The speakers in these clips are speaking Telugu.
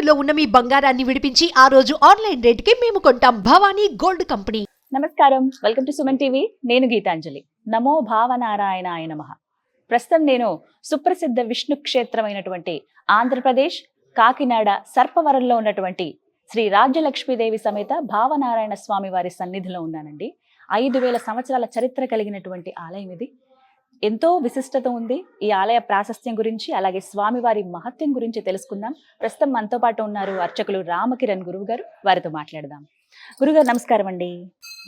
తాకట్టులో ఉన్న మీ బంగారాన్ని విడిపించి ఆ రోజు ఆన్లైన్ రేటుకి మేము కొంటాం. Bhavani gold company. నమస్కారం, వెల్కమ్ టు సుమన్ టీవీ. నేను గీతాంజలి. నమో భావనారాయణాయ నమః. ప్రస్తుతం నేను సుప్రసిద్ధ విష్ణు క్షేత్రమైనటువంటి ఆంధ్రప్రదేశ్ కాకినాడ సర్పవరంలో ఉన్నటువంటి శ్రీ రాజ్యలక్ష్మీదేవి సమేత భావనారాయణ స్వామి వారి సన్నిధిలో ఉన్నానండి. 5000 సంవత్సరాల చరిత్ర కలిగినటువంటి ఆలయం ఇది. ఎంతో విశిష్టత ఉంది. ఈ ఆలయ ప్రాశస్త్యం గురించి, అలాగే స్వామివారి మహత్యం గురించి తెలుసుకుందాం. ప్రస్తుతం మనతో పాటు ఉన్నారు అర్చకులు రామకిరణ్ గురువు గారు. వారితో మాట్లాడదాం. గురుగారు నమస్కారం అండి.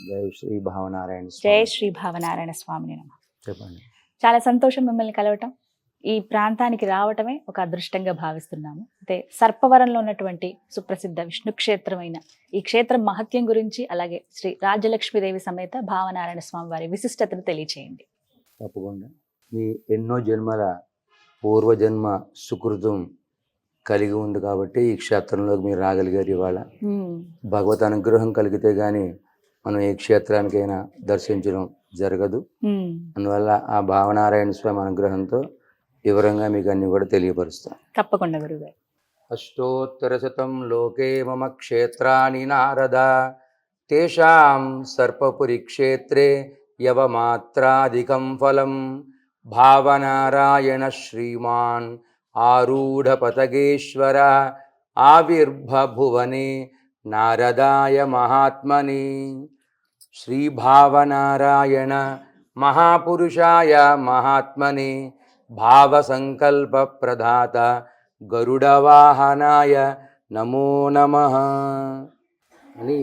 జై శ్రీ భావనారాయణ జై శ్రీ భావనారాయణ స్వామిని నమః. చెప్పండి. చాలా సంతోషం మిమ్మల్ని కలవటం. ఈ ప్రాంతానికి రావటమే ఒక అదృష్టంగా భావిస్తున్నాము. అయితే సర్పవరంలో ఉన్నటువంటి సుప్రసిద్ధ విష్ణు క్షేత్రమైన ఈ క్షేత్రం మహత్యం గురించి, అలాగే శ్రీ రాజ్యలక్ష్మీదేవి సమేత భావనారాయణ స్వామి వారి విశిష్టతను తెలియచేయండి. తప్పకుండా. మీ ఎన్నో జన్మల పూర్వజన్మ సుకృతం కలిగి ఉంది కాబట్టి ఈ క్షేత్రంలోకి మీరు రాగలిగారు. ఇవాళ భగవత్ అనుగ్రహం కలిగితే గాని మనం ఏ క్షేత్రానికైనా దర్శించడం జరగదు. అందువల్ల ఆ భావనారాయణ స్వామి అనుగ్రహంతో వివరంగా మీకు అన్ని కూడా తెలియపరుస్తాం. తప్పకుండా గురుగారు. అష్టోత్తరశతం లోకే మమ క్షేత్రాని నారద తేషాం సర్పపురి క్షేత్రే యవమాత్రాధికం ఫలం భావనారాయణ శ్రీమాన్ ఆరూఢపతగేశ్వర ఆవిర్భువనే నారదాయ మహాత్మని. శ్రీభావనారాయణ మహాపురుషాయ మహాత్మనే భావసంకల్ప ప్రదాత గరుడవాహనాయ నమో నమః అని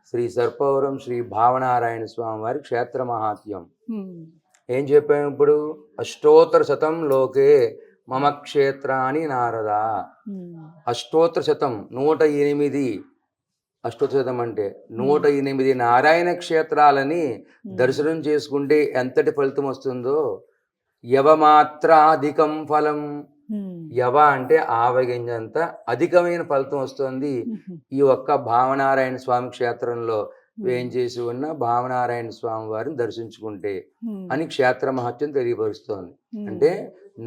శ్రీ సర్పవరం శ్రీ భావనారాయణ స్వామి వారి క్షేత్ర మహాత్మ్యం ఏం చెప్పాము ఇప్పుడు? అష్టోత్తర శతం లోకే మమ క్షేత్రాని నారద. అష్టోత్తర శతం 108. అష్టోత్తర శతం అంటే 108 నారాయణ క్షేత్రాలని దర్శనం చేసుకుంటే ఎంతటి ఫలితం వస్తుందో. యవమాత్రాధికం ఫలం. యవ అంటే ఆవగింజంత అధికమైన ఫలితం వస్తుంది ఈ ఒక్క భావనారాయణ స్వామి క్షేత్రంలో వేంచేసి ఉన్న భావనారాయణ స్వామి వారిని దర్శించుకుంటే అని క్షేత్ర మహత్యం తెలియపరుస్తోంది. అంటే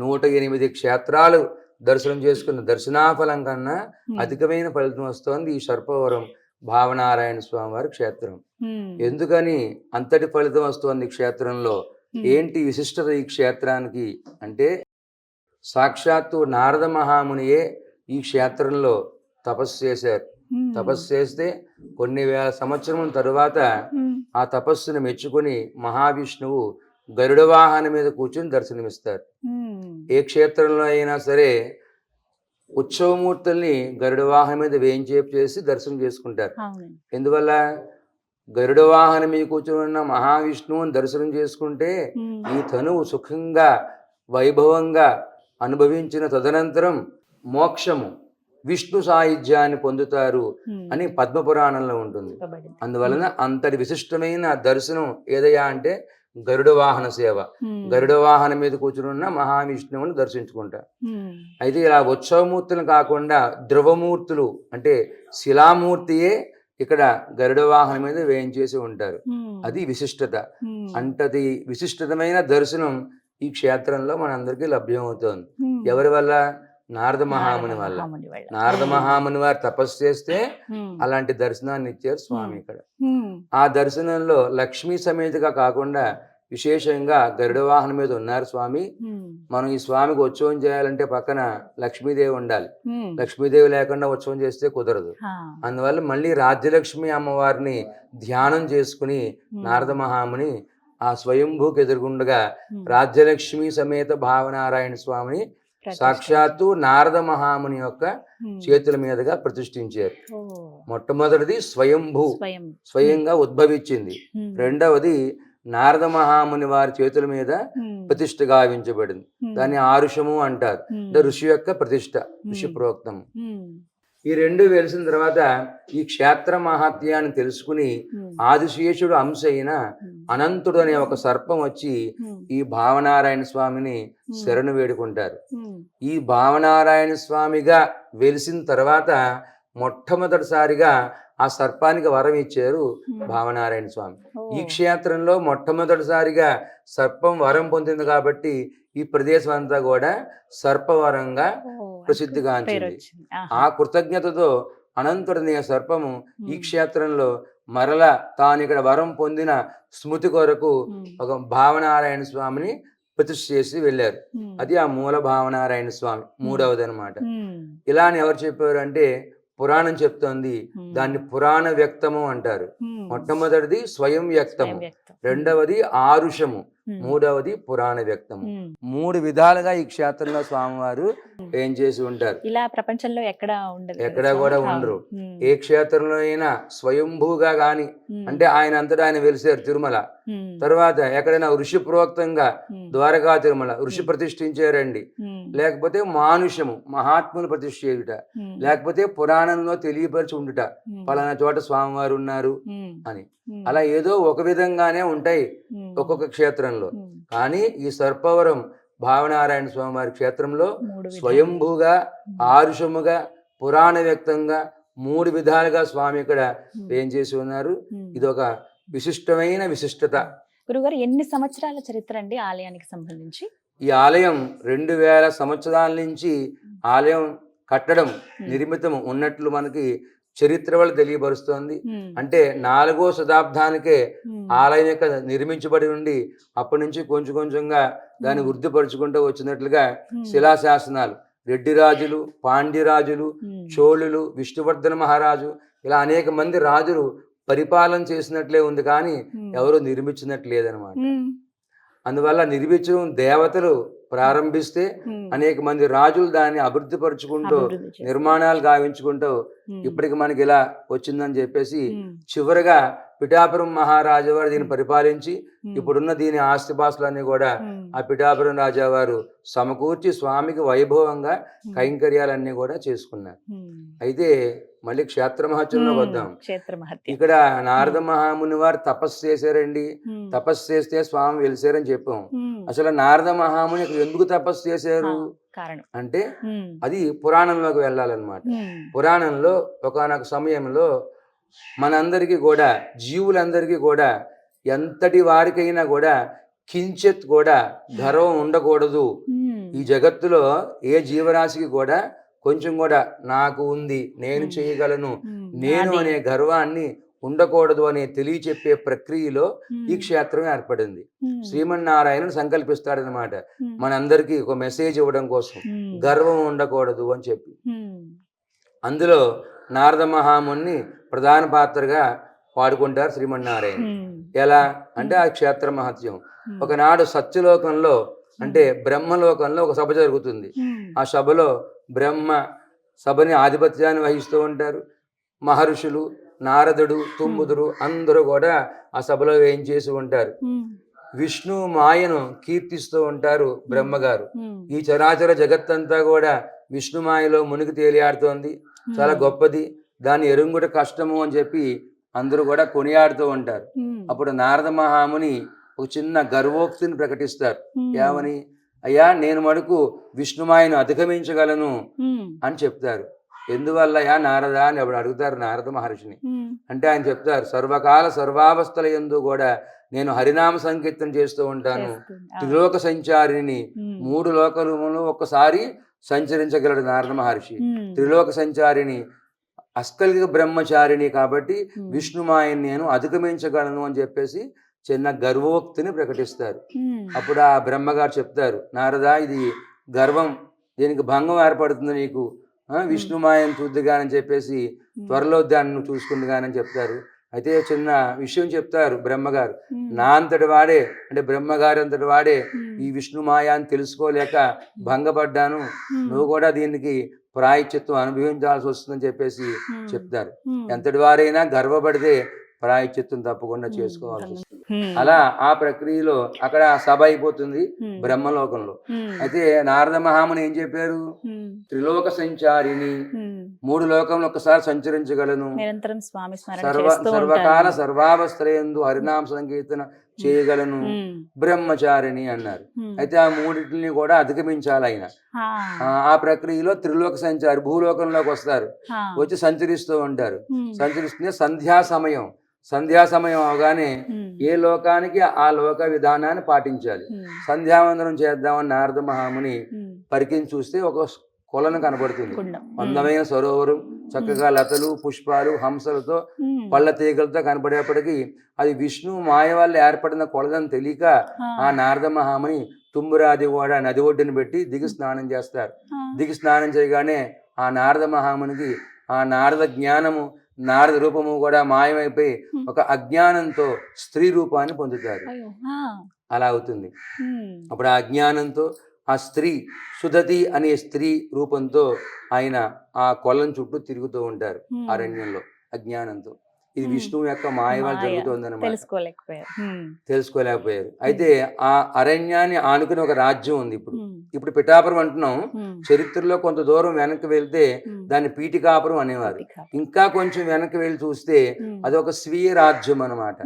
108 క్షేత్రాలు దర్శనం చేసుకున్న దర్శనాఫలం కన్నా అధికమైన ఫలితం వస్తోంది ఈ సర్పవరం భావనారాయణ స్వామి వారి క్షేత్రం. ఎందుకని అంతటి ఫలితం వస్తోంది క్షేత్రంలో? ఏంటి విశిష్టత ఈ క్షేత్రానికి అంటే, సాక్షాత్తు నారద మహామునియే ఈ క్షేత్రంలో తపస్సు చేశారు. తపస్సు చేస్తే కొన్ని వేల సంవత్సరం తరువాత ఆ తపస్సును మెచ్చుకొని మహావిష్ణువు గరుడ వాహనం మీద కూర్చుని దర్శనమిస్తారు. ఏ క్షేత్రంలో అయినా సరే ఉత్సవమూర్తుల్ని గరుడ వాహనం మీద వేయించేపు చేసి దర్శనం చేసుకుంటారు. ఎందువల్ల? గరుడ వాహనం మీద కూర్చుని ఉన్న మహావిష్ణువుని దర్శనం చేసుకుంటే ఈ తనువు సుఖంగా వైభవంగా అనుభవించిన తదనంతరం మోక్షము విష్ణు సాయుధ్యాన్ని పొందుతారు అని పద్మపురాణంలో ఉంటుంది. అందువలన అంతటి విశిష్టమైన దర్శనం ఏదయ్యా అంటే గరుడ వాహన సేవ. గరుడ వాహనం మీద కూర్చుని ఉన్న మహావిష్ణువుని దర్శించుకుంటారు. అయితే ఇలా ఉత్సవమూర్తులు కాకుండా ధ్రువమూర్తులు అంటే శిలామూర్తియే ఇక్కడ గరుడ వాహనం మీద వేయించేసి ఉంటారు. అది విశిష్టత. అంతటి విశిష్టమైన దర్శనం ఈ క్షేత్రంలో మనందరికీ లభ్యమవుతోంది. ఎవరి వల్ల? నారద మహాముని వల్ల. నారద మహాముని వారు తపస్సు చేస్తే అలాంటి దర్శనాన్ని ఇచ్చారు స్వామి ఇక్కడ. ఆ దర్శనంలో లక్ష్మీ సమేతగా కాకుండా విశేషంగా గరుడ వాహనం మీద ఉన్నారు స్వామి. మనం ఈ స్వామికి ఉత్సవం చేయాలంటే పక్కన లక్ష్మీదేవి ఉండాలి. లక్ష్మీదేవి లేకుండా ఉత్సవం చేస్తే కుదరదు. అందువల్ల మళ్ళీ రాజ్యలక్ష్మి అమ్మవారిని ధ్యానం చేసుకుని నారద మహాముని ఆ స్వయంభూకి ఎదురుగుండగా రాజ్యలక్ష్మి సమేత భావనారాయణ స్వామిని సాక్షాత్తు నారద మహాముని యొక్క చేతుల మీదుగా ప్రతిష్ఠించారు. మొట్టమొదటిది స్వయంభూ, స్వయంగా ఉద్భవించింది. రెండవది నారద మహాముని వారి చేతుల మీద ప్రతిష్ఠ గావించబడింది. దాన్ని ఆరుషము అంటారు. ఋషి యొక్క ప్రతిష్ఠ, ఋషి ప్రోక్తం. ఈ రెండు వెలిసిన తర్వాత ఈ క్షేత్ర మహాత్యాన్ని తెలుసుకుని ఆదిశేషుడు అంశ అయిన అనంతుడు అనే ఒక సర్పం వచ్చి ఈ భావనారాయణ స్వామిని శరణు వేడుకుంటారు. ఈ భావనారాయణ స్వామిగా వెలిసిన తర్వాత మొట్టమొదటిసారిగా ఆ సర్పానికి వరం ఇచ్చారు భావనారాయణ స్వామి. ఈ క్షేత్రంలో మొట్టమొదటిసారిగా సర్పం వరం పొందింది కాబట్టి ఈ ప్రదేశం అంతా కూడా సర్పవరంగా ప్రసిద్ధిగాంచింది. వచ్చింది. ఆహా. ఆ కృతజ్ఞతతో అనంతుడనే సర్పము ఈ క్షేత్రంలో మరల తాను ఇక్కడ వరం పొందిన స్మృతి కొరకు ఒక భావనారాయణ స్వామిని ప్రతిష్ఠ చేసి వెళ్ళారు. అది ఆ మూల భావనారాయణ స్వామి మూడవది అనమాట. ఇలా అని ఎవరు చెప్పారు అంటే పురాణం చెప్తోంది. దాన్ని పురాణ వ్యక్తము అంటారు. మొట్టమొదటిది స్వయం వ్యక్తము, రెండవది ఆరుషము, మూడవది పురాణ వ్యక్తము. మూడు విధాలుగా ఈ క్షేత్రంలో స్వామివారు ఏం చేసి ఉంటారు. ఇలా ప్రపంచంలో ఎక్కడ కూడా ఉండరు. ఏ క్షేత్రంలో అయినా స్వయంభూగా గాని అంటే ఆయన అంతటా ఆయన వెలిసారు తిరుమల. తర్వాత ఎక్కడైనా ఋషి ప్రోక్తంగా ద్వారకా తిరుమల ఋషి ప్రతిష్ఠించారండి. లేకపోతే మానుషము మహాత్ములు ప్రతిష్ఠ చేయుట, లేకపోతే పురాణంలో తెలియపరిచి ఉండుట పలానా చోట స్వామివారు ఉన్నారు అని. అలా ఏదో ఒక విధంగానే ఉంటాయి ఒక్కొక్క క్షేత్రంలో. కానీ ఈ సర్పవరం భావనారాయణ స్వామి వారి క్షేత్రంలో స్వయంభూగా, ఆరుషముగా, పురాణ వ్యక్తంగా మూడు విధాలుగా స్వామి ఇక్కడ ఏం చేసి ఉన్నారు. ఇది ఒక విశిష్టమైన విశిష్టత. గురుగారు, ఎన్ని సంవత్సరాల చరిత్ర అండి ఆలయానికి సంబంధించి? ఈ ఆలయం 2000 సంవత్సరాల నుంచి ఆలయం కట్టడం నిర్మితం ఉన్నట్లు మనకి చరిత్ర వల్ల తెలియపరుస్తోంది. అంటే 4వ శతాబ్దానికే ఆలయం యొక్క నిర్మించబడి ఉండి అప్పటి నుంచి కొంచెం కొంచెంగా దాన్ని వృద్ధిపరుచుకుంటూ వచ్చినట్లుగా శిలాశాసనాలు రెడ్డి రాజులు, పాండ్యరాజులు, చోళులు, విష్ణువర్ధన మహారాజు ఇలా అనేక మంది రాజులు పరిపాలన చేసినట్లే ఉంది, కానీ ఎవరు నిర్మించినట్లు లేదనమాట. అందువల్ల నిర్మించడం దేవతలు ప్రారంభిస్తే అనేక మంది రాజులు దాన్ని అభివృద్ధి పరుచుకుంటూ నిర్మాణాలు గావించుకుంటూ ఇప్పటికి మనకి ఇలా వచ్చిందని చెప్పేసి చివరిగా పిఠాపురం మహారాజు వారు దీన్ని పరిపాలించి ఇప్పుడున్న దీని ఆస్తిపాస్తులన్నీ కూడా ఆ పిఠాపురం రాజావారు సమకూర్చి స్వామికి వైభవంగా కైంకర్యాలన్నీ కూడా చేసుకున్నారు. అయితే మళ్ళీ క్షేత్ర మహత్యంలో వద్దాం. ఇక్కడ నారద మహాముని వారు తపస్సు చేశారండి. తపస్సు చేస్తే స్వామి వెలిసారని చెప్పాం. అసలు నారద మహాముని ఇక్కడ ఎందుకు తపస్సు చేశారు అంటే అది పురాణంలోకి వెళ్ళాలన్నమాట. పురాణంలో ఒకానొక సమయంలో మనందరికీ కూడా జీవులందరికీ కూడా ఎంతటి వారికైనా కూడా కించిత్ కూడా గర్వం ఉండకూడదు. ఈ జగత్తులో ఏ జీవరాశికి కూడా కొంచెం కూడా నాకు ఉంది, నేను చేయగలను, నేను అనే గర్వాన్ని ఉండకూడదు అనే తెలియచెప్పే ప్రక్రియలో ఈ క్షేత్రం ఏర్పడింది. శ్రీమన్నారాయణుడు సంకల్పిస్తాడనమాట మనందరికీ ఒక మెసేజ్ ఇవ్వడం కోసం, గర్వం ఉండకూడదు అని చెప్పి. అందులో నారద మహాముని ప్రధాన పాత్రగా పాడుకుంటారు శ్రీమన్నారాయణ. ఎలా అంటే ఆ క్షేత్ర మహత్యం. ఒకనాడు సత్యలోకంలో అంటే బ్రహ్మలోకంలో ఒక సభ జరుగుతుంది. ఆ సభలో బ్రహ్మ సభని ఆధిపత్యాన్ని వహిస్తూ ఉంటారు. మహర్షులు, నారదుడు, తుంబుదురు అందరూ కూడా ఆ సభలో ఏం చేసి ఉంటారు, విష్ణు మాయను కీర్తిస్తూ ఉంటారు బ్రహ్మగారు. ఈ చరాచర జగత్తంతా కూడా విష్ణు మాయలో మునిగి తేలియాడుతోంది, చాలా గొప్పది, దాన్ని ఎరుంగుట కష్టము అని చెప్పి అందరూ కూడా కొనియాడుతూ ఉంటారు. అప్పుడు నారద మహాముని ఒక చిన్న గర్వోక్తిని ప్రకటిస్తారు. ఏమని? అయ్యా, నేను మటుకు విష్ణుమాయను అధిగమించగలను అని చెప్తారు. ఎందువల్ల యా నారద అని అప్పుడు అడుగుతారు నారద మహర్షిని. అంటే ఆయన చెప్తారు, సర్వకాల సర్వావస్థల యందు కూడా నేను హరినామ సంకీర్తన చేస్తూ ఉంటాను. త్రిలోక సంచారిని, 3 లోకములు ఒక్కసారి సంచరించగలడు నారద మహర్షి. త్రిలోక సంచారిని, అస్కలిక బ్రహ్మచారిణి, కాబట్టి విష్ణుమాయని నేను అధిగమించగలను అని చెప్పేసి చిన్న గర్వోక్తిని ప్రకటిస్తారు. అప్పుడు ఆ బ్రహ్మగారు చెప్తారు, నారద ఇది గర్వం, దీనికి భంగం ఏర్పడుతుంది నీకు, విష్ణుమాయను చూద్దుగానని చెప్పేసి త్వరలో దాన్ని చూసుకుంది కానని చెప్తారు. అయితే చిన్న విషయం చెప్తారు బ్రహ్మగారు. నా అంతటి వాడే అంటే బ్రహ్మగారు అంతటి వాడే ఈ విష్ణుమాయ అని తెలుసుకోలేక భంగపడ్డాను, నువ్వు కూడా దీనికి ప్రాయశ్చిత్తం అనుభవించాల్సి వస్తుందని చెప్పేసి చెప్తారు. ఎంతటి వారైనా గర్వపడితే ప్రాయశ్చిత్తం తప్పకుండా చేసుకోవాల్సి వస్తుంది. అలా ఆ ప్రక్రియలో అక్కడ సభ అయిపోతుంది బ్రహ్మలోకంలో. అయితే నారద మహాముని ఏం చెప్పారు, త్రిలోక సంచారిని, 3 లోకంలో ఒకసారి సంచరించగలను, సర్వకాల సర్వావస్థలయందు హరినామ సంకీర్తన చేయగలను, బ్రహ్మచారిణి అన్నారు. అయితే ఆ 3 కూడా అధిగమించాలి ఆయన. ఆ ప్రక్రియలో త్రిలోక సంచారి భూలోకంలోకి వస్తారు, వచ్చి సంచరిస్తూ ఉంటారు. సంచరిస్తే సంధ్యా సమయం అవగానే ఏ లోకానికి ఆ లోక విధానాన్ని పాటించాలి. సంధ్యావందనం చేద్దామని నారద మహాముని పరికించి చూస్తే ఒక కొలను కనబడుతుంది. కుండం. అందమైన సరోవరం, చక్కగా లతలు పుష్పాలు హంసలతో పళ్ళ తీగలతో కనపడేప్పటికీ అది విష్ణు మాయ వల్ల ఏర్పడిన కొలదని తెలియక ఆ నారద మహాముని తుమ్మురాది కూడా నది ఒడ్డున పెట్టి దిగి స్నానం చేస్తారు. దిగి స్నానం చేయగానే ఆ నారద మహామునికి ఆ నారద జ్ఞానము నారద రూపము కూడా మాయమైపోయి ఒక అజ్ఞానంతో స్త్రీ రూపాన్ని పొందుతారు. అలా అవుతుంది. అప్పుడు ఆ అజ్ఞానంతో ఆ స్త్రీ సుధతి అనే స్త్రీ రూపంతో ఆయన ఆ కొలం చుట్టూ తిరుగుతూ ఉంటారు అరణ్యంలో అజ్ఞానంతో. ఇది విష్ణువు యొక్క మాయ వల్ల జరుగుతుందన్నమాట. తెలుసుకోలేకపోయారు. అయితే ఆ అరణ్యాన్ని ఆనుకుని ఒక రాజ్యం ఉంది. ఇప్పుడు పిఠాపురం అంటున్నాం. చరిత్రలో కొంత దూరం వెనక్కి వెళ్తే దాన్ని పీఠికాపురం అనేవారు. ఇంకా కొంచెం వెనక్కి వెళ్ళి చూస్తే అది ఒక స్వీయ రాజ్యం అన్నమాట.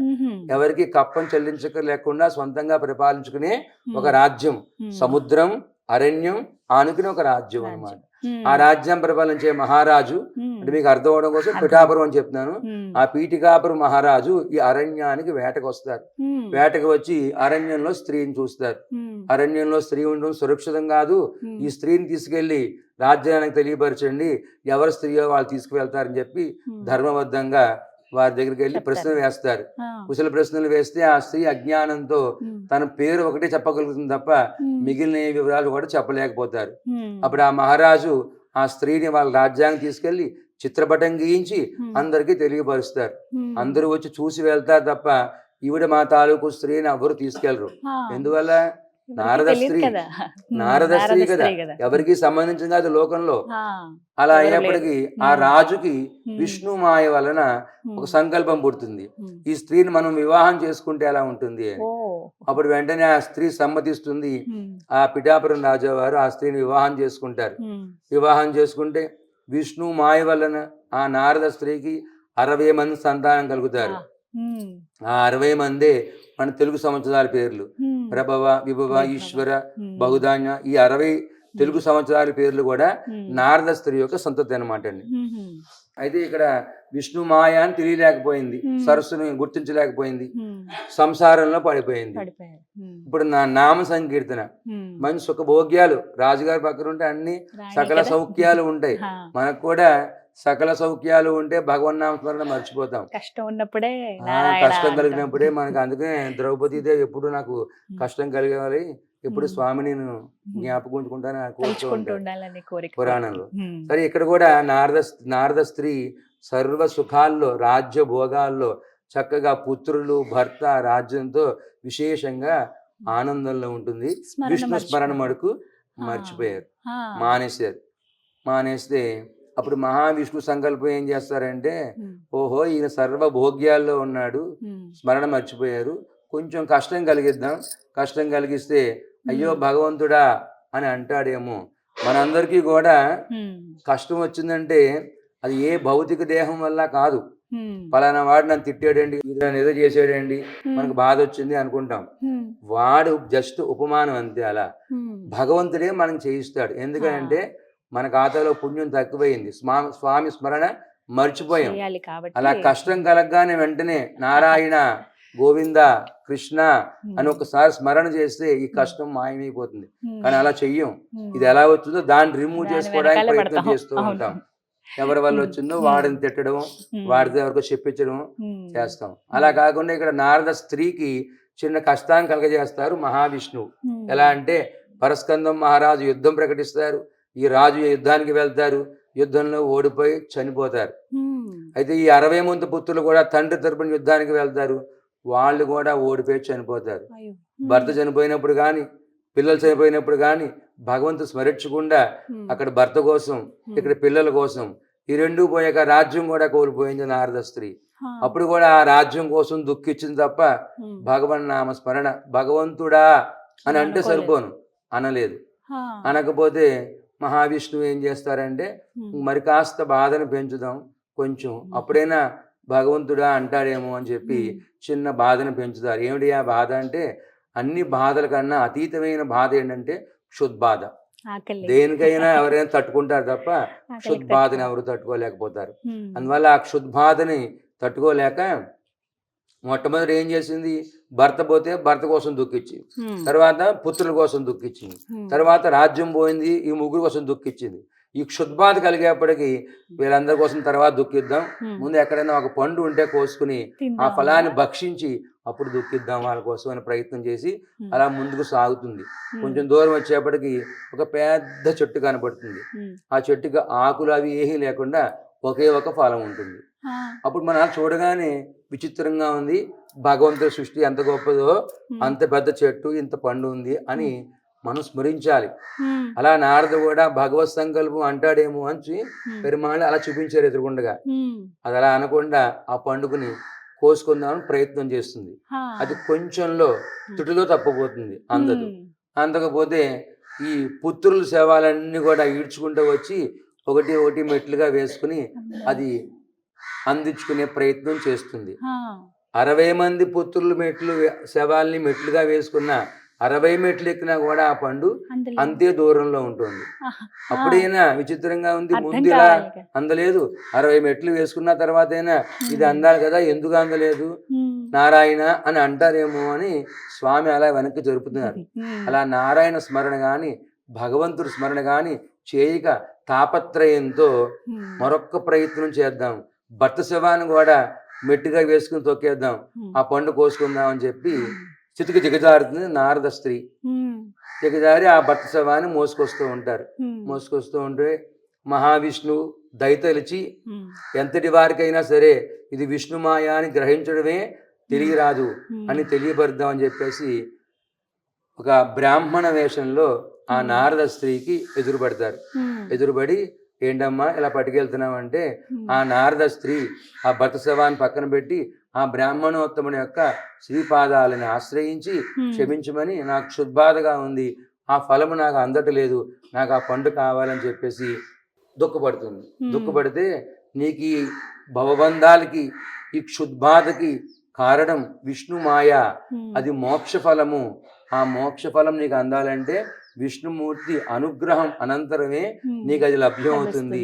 ఎవరికి కప్పం చెల్లించక లేకుండా సొంతంగా పరిపాలించుకునే ఒక రాజ్యం. సముద్రం అరణ్యం ఆనుకుని ఒక రాజ్యం అన్నమాట. ఆ రాజ్యం పరిపాలించే మహారాజు అంటే మీకు అర్థం అవడం కోసం పిఠాపురం అని చెప్తున్నాను. ఆ పీఠికాపురం మహారాజు ఈ అరణ్యానికి వేటకు వస్తారు. వేటకు వచ్చి అరణ్యంలో స్త్రీని చూస్తారు. అరణ్యంలో స్త్రీ ఉండడం సురక్షితం కాదు, ఈ స్త్రీని తీసుకెళ్లి రాజ్యానికి తెలియపరచండి, ఎవరు స్త్రీయో వాళ్ళు తీసుకువెళ్తారని చెప్పి ధర్మబద్ధంగా వారి దగ్గరికి వెళ్ళి ప్రశ్నలు వేస్తారు. కుశల ప్రశ్నలు వేస్తే ఆ స్త్రీ అజ్ఞానంతో తన పేరు ఒకటే చెప్పగలుగుతుంది తప్ప మిగిలిన వివరాలు కూడా చెప్పలేకపోతారు. అప్పుడు ఆ మహారాజు ఆ స్త్రీని వాళ్ళ రాజ్యానికి తీసుకెళ్లి చిత్రపటం గీయించి అందరికీ తెలియపరుస్తారు. అందరూ వచ్చి చూసి వెళ్తారు తప్ప ఈవిడ మా తాలూకు స్త్రీని ఎవరు తీసుకెళ్లరు. ఎందువల్ల నారద స్త్రీ కదా, ఎవరికి సంబంధించింది కాదు లోకంలో. అలా అయినప్పటికీ ఆ రాజుకి విష్ణు మాయ వలన ఒక సంకల్పం పుడుతుంది, ఈ స్త్రీని మనం వివాహం చేసుకుంటే ఎలా ఉంటుంది అని. అప్పుడు వెంటనే ఆ స్త్రీ సమ్మతిస్తుంది. ఆ పిఠాపురం రాజావారు ఆ స్త్రీని వివాహం చేసుకుంటారు. వివాహం చేసుకుంటే విష్ణు మాయ వలన ఆ నారద స్త్రీకి 60 మంది సంతానం కలుగుతారు. ఆ 60 మందే మన తెలుగు సంవత్సరాల పేర్లు. ప్రభవ, విభవ, ఈశ్వర, బహుధాన్య, ఈ 60 తెలుగు సంవత్సరాల పేర్లు కూడా నారద స్త్రీ యొక్క సంతతి అనమాట అండి. అయితే ఇక్కడ విష్ణు మాయ అని తెలియలేకపోయింది, సరస్సును గుర్తించలేకపోయింది, సంసారంలో పడిపోయింది. ఇప్పుడు నా నామ సంకీర్తన మంచి సుఖభోగ్యాలు రాజుగారి పక్కన ఉంటే అన్ని సకల సౌఖ్యాలు ఉంటాయి. మనకు కూడా సకల సౌఖ్యాలు ఉంటే భగవన్నామ స్మరణ మర్చిపోతాం. కష్టం ఉన్నప్పుడే కష్టం కలిగినప్పుడే మనకు. అందుకే ద్రౌపదీదేవి ఎప్పుడు నాకు కష్టం కలిగాలి, ఎప్పుడు స్వామిని జ్ఞాపకం ఉంచుకుంటానని పురాణంలో. సరే ఇక్కడ కూడా నారద స్త్రీ సర్వ సుఖాల్లో రాజ్య భోగాల్లో చక్కగా పుత్రులు భర్త రాజ్యంతో విశేషంగా ఆనందంలో ఉంటుంది. విష్ణు స్మరణ మడుకు మర్చిపోయారు, మానేస్తే అప్పుడు మహావిష్ణు సంకల్పం ఏం చేస్తారంటే, ఓహో ఈయన సర్వభోగ్యాల్లో ఉన్నాడు, స్మరణ మర్చిపోయారు, కొంచెం కష్టం కలిగిద్దాం. కష్టం కలిగిస్తే అయ్యో భగవంతుడా అని అంటాడేమో. మనందరికీ కూడా కష్టం వచ్చిందంటే అది ఏ భౌతిక దేహం వల్ల కాదు. పలానా వాడు నన్ను తిట్టాడండి, నన్ను ఏదో చేసాడండి, మనకు బాధ వచ్చింది అనుకుంటాం. వాడు జస్ట్ ఉపమానం అంతే. అలా భగవంతుడే మనం చేయిస్తాడు. ఎందుకంటే మన ఖాతాలో పుణ్యం తక్కువైంది, స్వామి స్మరణ మర్చిపోయాం. అలా కష్టం కలగగానే వెంటనే నారాయణ గోవింద కృష్ణ అని ఒకసారి స్మరణ చేస్తే ఈ కష్టం మాయమైపోతుంది. కానీ అలా చెయ్యం. ఇది ఎలా వచ్చిందో దాన్ని రిమూవ్ చేసుకోవడానికి ప్రయత్నం చేస్తూ ఉంటాం. ఎవరి వల్ల వచ్చిందో వాడిని తిట్టడం, వాడితో ఎవరికో చెప్పించడం చేస్తాం. అలా కాకుండా ఇక్కడ నారద స్త్రీకి చిన్న కష్టాన్ని కలగజేస్తారు మహావిష్ణువు. ఎలా అంటే పరస్కందం మహారాజు యుద్ధం ప్రకటిస్తారు. ఈ రాజు యుద్ధానికి వెళ్తారు, యుద్ధంలో ఓడిపోయి చనిపోతారు. అయితే ఈ 60 మంది పుత్రులు కూడా తండ్రి తరపున యుద్ధానికి వెళ్తారు, వాళ్ళు కూడా ఓడిపోయి చనిపోతారు. భర్త చనిపోయినప్పుడు కానీ పిల్లలు చనిపోయినప్పుడు కానీ భగవంతుడు స్మరించకుండా అక్కడ భర్త కోసం ఇక్కడ పిల్లల కోసం ఈ రెండు పోయాక రాజ్యం కూడా కోల్పోయింది నారద స్త్రీ. అప్పుడు కూడా ఆ రాజ్యం కోసం దుఃఖించింది తప్ప భగవన్ నామ స్మరణ భగవంతుడా అని అంటే సరిపోను అనలేదు. అనకపోతే మహావిష్ణువు ఏం చేస్తారంటే మరి కాస్త బాధను పెంచుదాం కొంచెం, అప్పుడైనా భగవంతుడా అంటాడేమో అని చెప్పి చిన్న బాధను పెంచుతారు. ఏమిటి ఆ బాధ అంటే అన్ని బాధల కన్నా అతీతమైన బాధ ఏంటంటే క్షుద్బాధ. దేనికైనా ఎవరైనా తట్టుకుంటారు తప్ప క్షుద్బాధని ఎవరు తట్టుకోలేకపోతారు. అందువల్ల ఆ క్షుద్బాధని తట్టుకోలేక మొట్టమొదటి ఏం చేసింది, భర్త పోతే భర్త కోసం దుఃఖించింది, తర్వాత పుత్రుల కోసం దుఃఖించింది, తర్వాత రాజ్యం పోయింది ఈ ముగ్గురు కోసం దుఃఖించింది. ఈ క్షుద్బాధ కలిగేప్పటికీ వీళ్ళందరి కోసం తర్వాత దుఃఖిద్దాం, ముందు ఎక్కడైనా ఒక పండు ఉంటే కోసుకుని ఆ ఫలాన్ని భక్షించి అప్పుడు దుఃఖిద్దాం వాళ్ళ కోసం అని ప్రయత్నం చేసి అలా ముందుకు సాగుతుంది. కొంచెం దూరం వచ్చేప్పటికి ఒక పెద్ద చెట్టు కనపడుతుంది. ఆ చెట్టుకి ఆకులు అవి ఏమీ లేకుండా ఒకే ఒక ఫలం ఉంటుంది. అప్పుడు మన చూడగానే విచిత్రంగా ఉంది, భగవంతుడి సృష్టి ఎంత గొప్పదో, అంత పెద్ద చెట్టు ఇంత పండు ఉంది అని మనం స్మరించాలి. అలా నారద కూడా భగవత్ సంకల్పం అంటాడేమో అని పెరుమాళ్ళు అలా చూపించారు ఎదురుగుండగా. అది అలా అనకుండా ఆ పండుగని కోసుకుందామని ప్రయత్నం చేస్తుంది. అది కొంచెంలో తుటిలో తప్పబోతుంది, అందకపోతే ఈ పుత్రుల శవాలన్నీ కూడా ఈడ్చుకుంటూ వచ్చి ఒకటి ఒకటి మెట్లుగా వేసుకుని అది అందించుకునే ప్రయత్నం చేస్తుంది. 60 మంది పుత్రుల శవాల్ని మెట్లుగా వేసుకున్న 60 మెట్లు ఎక్కినా కూడా ఆ పండు అంతే దూరంలో ఉంటుంది. అప్పుడైనా విచిత్రంగా ఉంది, ముందు ఇలా అందలేదు, 60 మెట్లు వేసుకున్న తర్వాత అయినా ఇది అందాలి కదా, ఎందుకు అందలేదు నారాయణ అని అంటారేమో అని స్వామి అలా వెనక్కి జరుపుతున్నారు. అలా నారాయణ స్మరణ గాని భగవంతుడి స్మరణ గాని చేయక తాపత్రయంతో మరొక్క ప్రయత్నం చేద్దాం, భర్త శవాన్ని కూడా మెట్టుగా వేసుకుని తొక్కేద్దాం, ఆ పండు కోసుకుందాం అని చెప్పి చితికి దిగజారుతుంది నారద స్త్రీ. దిగజారి ఆ భర్త శవాన్ని మోసుకొస్తూ ఉంటే మహావిష్ణువు దయతలిచి ఎంతటి వారికైనా సరే ఇది విష్ణుమాయ అని గ్రహించడమే తెలియరాదు అని తెలియబడదామని చెప్పేసి ఒక బ్రాహ్మణ వేషంలో ఆ నారద స్త్రీకి ఎదురుబడి ఏంటమ్మా ఇలా పట్టుకెళ్తున్నామంటే ఆ నారద స్త్రీ ఆ భర్త శవాన్ని పక్కన పెట్టి ఆ బ్రాహ్మణోత్తముని యొక్క శ్రీపాదాలని ఆశ్రయించి క్షమించమని, నాకు క్షుద్బాధగా ఉంది, ఆ ఫలము నాకు అందటలేదు, నాకు ఆ పండు కావాలని చెప్పేసి దుఃఖపడుతుంది. దుఃఖపడితే నీకు ఈ భవబంధాలకి ఈ క్షుద్బాధకి కారణం విష్ణుమాయ, అది మోక్ష ఫలము, ఆ మోక్ష ఫలం నీకు అందాలంటే విష్ణుమూర్తి అనుగ్రహం అనంతరమే నీకు అది లభ్యం అవుతుంది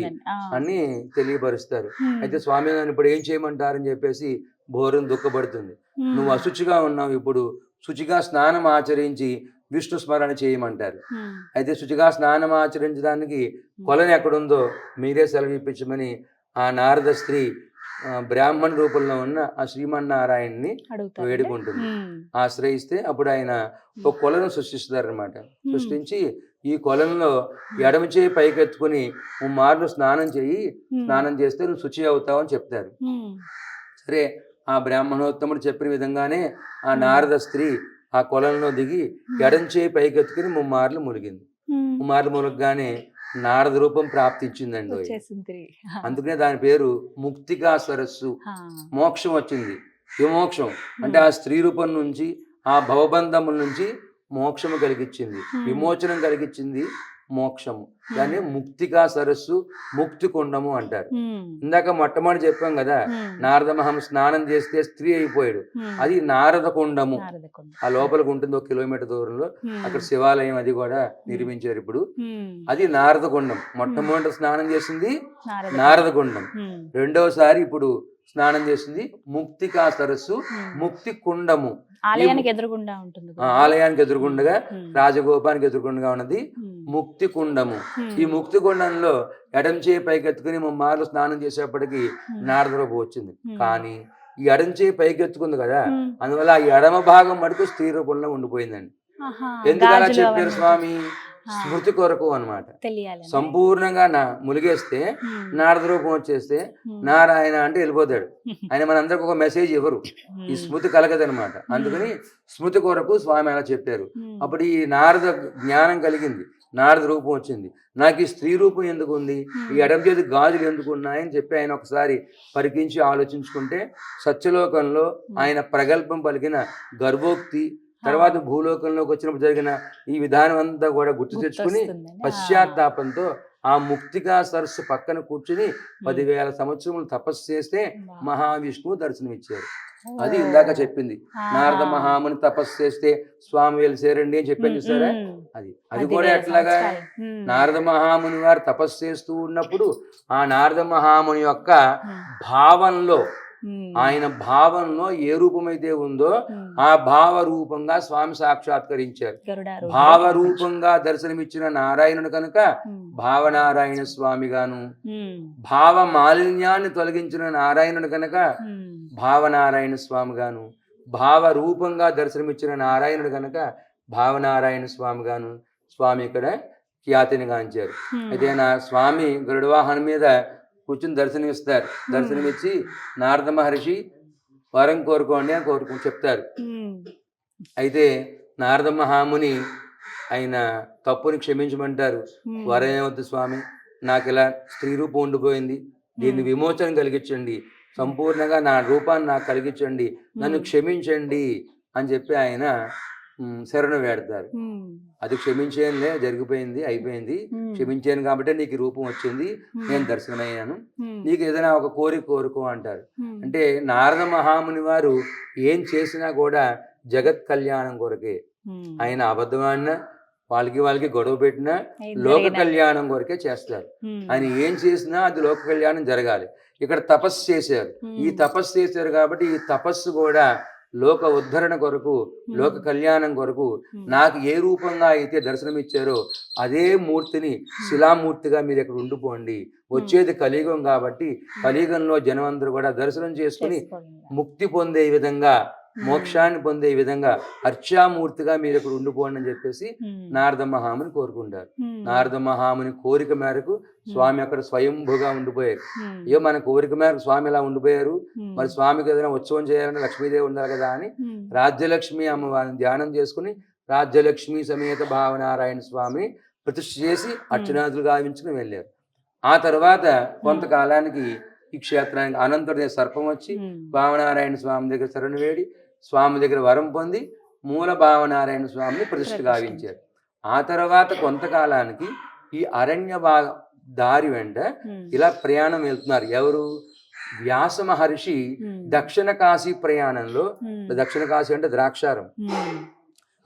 అని తెలియపరుస్తారు. అయితే స్వామి నన్ను ఇప్పుడు ఏం చేయమంటారని చెప్పేసి బోరుని దుఃఖపడుతుంది. నువ్వు అశుచిగా ఉన్నావు, ఇప్పుడు శుచిగా స్నానం ఆచరించి విష్ణు స్మరణ చేయమంటారు. అయితే శుచిగా స్నానం ఆచరించడానికి కొలను ఎక్కడుందో మీరే సెలవు ఇప్పించమని ఆ నారద స్త్రీ బ్రాహ్మణ రూపంలో ఉన్న ఆ శ్రీమన్నారాయణని వేడుకుంటుంది. ఆశ్రయిస్తే అప్పుడు ఆయన ఒక కొలను సృష్టిస్తారనమాట. సృష్టించి ఈ కొలంలో ఎడమ చేయి పైకెత్తుకుని 3 మార్లు స్నానం చేయి, స్నానం చేస్తే నువ్వు శుచి అవుతావు అని చెప్తారు. సరే, ఆ బ్రాహ్మణోత్తముడు చెప్పిన విధంగానే ఆ నారద స్త్రీ ఆ కొలంలో దిగి ఎడమ చేయి పైకెత్తుకుని 3 మార్లు మునిగింది. 3 మార్లు మునగగానే నారద రూపం ప్రాప్తించిందండి. అందుకనే దాని పేరు ముక్తికా సరస్సు. మోక్షం వచ్చింది. విమోక్షం అంటే ఆ స్త్రీ రూపం నుంచి ఆ భవబంధముల నుంచి మోక్షము కలిగించింది, విమోచనం కలిగించింది మోక్షము. దాన్ని ముక్తికా సరస్సు, ముక్తి కుండము అంటారు. ఇందాక మొట్టమొదటి చెప్పాం కదా, నారద మహం స్నానం చేస్తే స్త్రీ అయిపోయాడు, అది నారద కుండము. ఆ లోపలికి ఉంటుంది 1 కిలోమీటర్ దూరంలో, అక్కడ శివాలయం అది కూడా నిర్మించారు ఇప్పుడు. అది నారద కుండం. మొట్టమొదటి స్నానం చేసింది నారద కుండం, రెండోసారి ఇప్పుడు స్నానం చేసింది ముక్తికా సరస్సు, ముక్తి కుండము. ఆలయానికి ఎదురుగుండా ఉంటుంది. ఆలయానికి ఎదురుగుండగా రాజగోపానికి ఎదురుగుండగా ఉన్నది ముక్తి కుండము. ఈ ముక్తి కుండంలో ఎడం చేయి పైకెత్తుకుని 3 మార్లు స్నానం చేసేప్పటికి నారద రూపం వచ్చింది. కానీ ఈ ఎడం చేయి పైకెత్తుకుంది కదా, అందువల్ల ఆ ఎడమ భాగం మటుకు స్త్రీ రూపంలో ఉండిపోయిందండి. ఎందుకలా చెప్పారు స్వామి? స్మృతి కొరకు అన్నమాట. సంపూర్ణంగా ములిగేస్తే నారద రూపం వచ్చేస్తే నారాయణ అంటే వెళ్ళిపోతాడు. ఆయన మనందరికి ఒక మెసేజ్ ఇవ్వరు, ఈ స్మృతి కలగదనమాట. అందుకని స్మృతి కొరకు స్వామి అలా చెప్పారు. అప్పుడు ఈ నారద జ్ఞానం కలిగింది, నారద రూపం వచ్చింది. నాకు ఈ స్త్రీ రూపం ఎందుకు ఉంది, ఈ ఎడమ చేతి గాజులు ఎందుకు ఉన్నాయని చెప్పి ఆయన ఒకసారి పరికించి ఆలోచించుకుంటే సత్యలోకంలో ఆయన ప్రగల్భం పలికిన గర్భోక్తి, తర్వాత భూలోకంలోకి వచ్చినప్పుడు జరిగిన ఈ విధానం అంతా కూడా గుర్తు తెచ్చుకుని పశ్చాత్తాపంతో ఆ ముక్తికా సరస్సు పక్కన కూర్చుని 10,000 సంవత్సరములు తపస్సు చేస్తే మహావిష్ణువు దర్శనమిచ్చారు. అది ఇందాక చెప్పింది, నారద మహాముని తపస్సు చేస్తే స్వామి వెలిసేరండి అని చెప్పాను చూసారా. అది కూడా ఎట్లాగా, నారద మహాముని వారు తపస్సు చేస్తూ ఉన్నప్పుడు ఆ నారద మహాముని యొక్క భావంలో, ఆయన భావంలో ఏ రూపమైతే ఉందో ఆ భావ రూపంగా స్వామి సాక్షాత్కరించారు. గరుడారూఢుడై భావ కనిపించారు. రూపంగా దర్శనమిచ్చిన నారాయణుడు కనుక భావనారాయణ స్వామిగాను, ఉమ్, భావ మాలిన్యాన్ని తొలగించిన నారాయణుడు కనుక ఉమ్, భావనారాయణ స్వామిగాను, భావ రూపంగా దర్శనమిచ్చిన నారాయణుడు కనుక భావనారాయణ స్వామిగాను స్వామి ఇక్కడ ఖ్యాతిని గాంచారు. అయితే నా స్వామి గరుడ వాహనం మీద కూర్చుని దర్శనమిస్తారు. దర్శనమిచ్చి నారద మహర్షి వరం కోరుకోండి అని చెప్తారు. ఉమ్, అయితే నారద మహాముని ఆయన తప్పుని క్షమించమంటారు. ఉమ్, వరం ఏమవుతుంది స్వామి, నాకు ఇలా స్త్రీ రూపం ఉండిపోయింది, దీన్ని విమోచన కలిగించండి, సంపూర్ణంగా నా రూపాన్ని నాకు కలిగించండి, నన్ను క్షమించండి అని చెప్పి ఆయన శరణు వేడతారు. ఉమ్, అది క్షమించేనులే, జరిగిపోయింది, అయిపోయింది, క్షమించాను కాబట్టి నీకు ఈ రూపం వచ్చింది, నేను దర్శనమయ్యాను, ఉమ్, నీకు ఏదైనా ఒక కోరిక కోరుకో అంటారు. ఉమ్, అంటే నారద మహాముని వారు ఏం చేసినా కూడా జగత్ కళ్యాణం కొరకే. ఉమ్, ఆయన అబద్ధమాడినా, వాళ్ళకి గొడవ పెట్టినా ఏం లోక జరిగినా. కళ్యాణం కొరకే చేస్తారు. ఉమ్, ఆయన ఏం చేసినా అది లోక కళ్యాణం జరగాలి. ఇక్కడ తపస్సు చేశారు. ఈ తపస్సు చేశారు కాబట్టి ఈ తపస్సు కూడా లోక ఉద్ధరణ కొరకు, లోక కళ్యాణం కొరకు నాకు ఏ రూపంగా అయితే దర్శనమిచ్చారో అదే మూర్తిని శిలామూర్తిగా మీరు ఇక్కడ ఉండిపోండి. వచ్చేది కలియుగం కాబట్టి కలియుగంలో జనమందరూ కూడా దర్శనం చేసుకుని ముక్తి పొందే విధంగా, మోక్షాన్ని పొందే విధంగా అర్చామూర్తిగా మీరు ఇక్కడ ఉండిపోండి అని చెప్పేసి నారద మహాముని కోరుకుంటారు. నారద మహాముని కోరిక మేరకు స్వామి అక్కడ స్వయంభుగా ఉండిపోయారు. ఏ మన కోరిక మేరకు స్వామి ఇలా ఉండిపోయారు, మరి స్వామికి ఏదైనా ఉత్సవం చేయాలని లక్ష్మీదేవి ఉండాలి కదా అని రాజ్యలక్ష్మి అమ్మవారిని ధ్యానం చేసుకుని రాజ్యలక్ష్మి సమేత భావనారాయణ స్వామి ప్రతిష్ఠ చేసి అర్చనాదులు గావించుకుని వెళ్ళారు. ఆ తర్వాత కొంతకాలానికి ఈ క్షేత్రానికి అనంతరం సర్పం వచ్చి భావనారాయణ స్వామి దగ్గర శరణు వేడి స్వామి దగ్గర వరం పొంది మూల భావనారాయణ స్వామిని ప్రతిష్ఠ గావించారు. ఆ తర్వాత కొంతకాలానికి ఈ అరణ్య దారి వెంట ఇలా ప్రయాణం వెళ్తున్నారు. ఎవరు? వ్యాస మహర్షి దక్షిణ కాశీ ప్రయాణంలో, దక్షిణ కాశీ అంటే ద్రాక్షారం,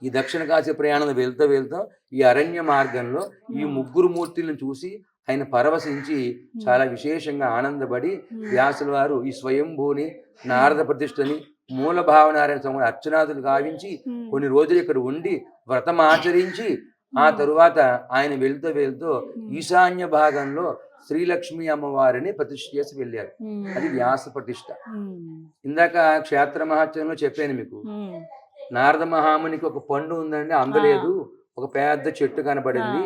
ఈ దక్షిణ కాశీ ప్రయాణంలో వెళ్తూ ఈ అరణ్య మార్గంలో ఈ ముగ్గురు మూర్తులను చూసి ఆయన పరవశించి చాలా విశేషంగా ఆనందపడి వ్యాసుల వారు ఈ స్వయంభూని, నారద ప్రతిష్టని, మూల భావనారాయణ స్వామి అర్చనాదులు గావించి కొన్ని రోజులు ఇక్కడ ఉండి వ్రతం ఆచరించి ఆ తరువాత ఆయన వెళ్తూ ఈశాన్య భాగంలో శ్రీలక్ష్మి అమ్మవారిని ప్రతిష్ఠ చేసి వెళ్ళారు. అది వ్యాస ప్రతిష్ఠ. ఇందాక క్షేత్ర మహత్యంలో చెప్పాను మీకు. నారద మహామునికి ఒక పండు ఉందండి, అందలేదు, ఒక పెద్ద చెట్టు కనబడింది.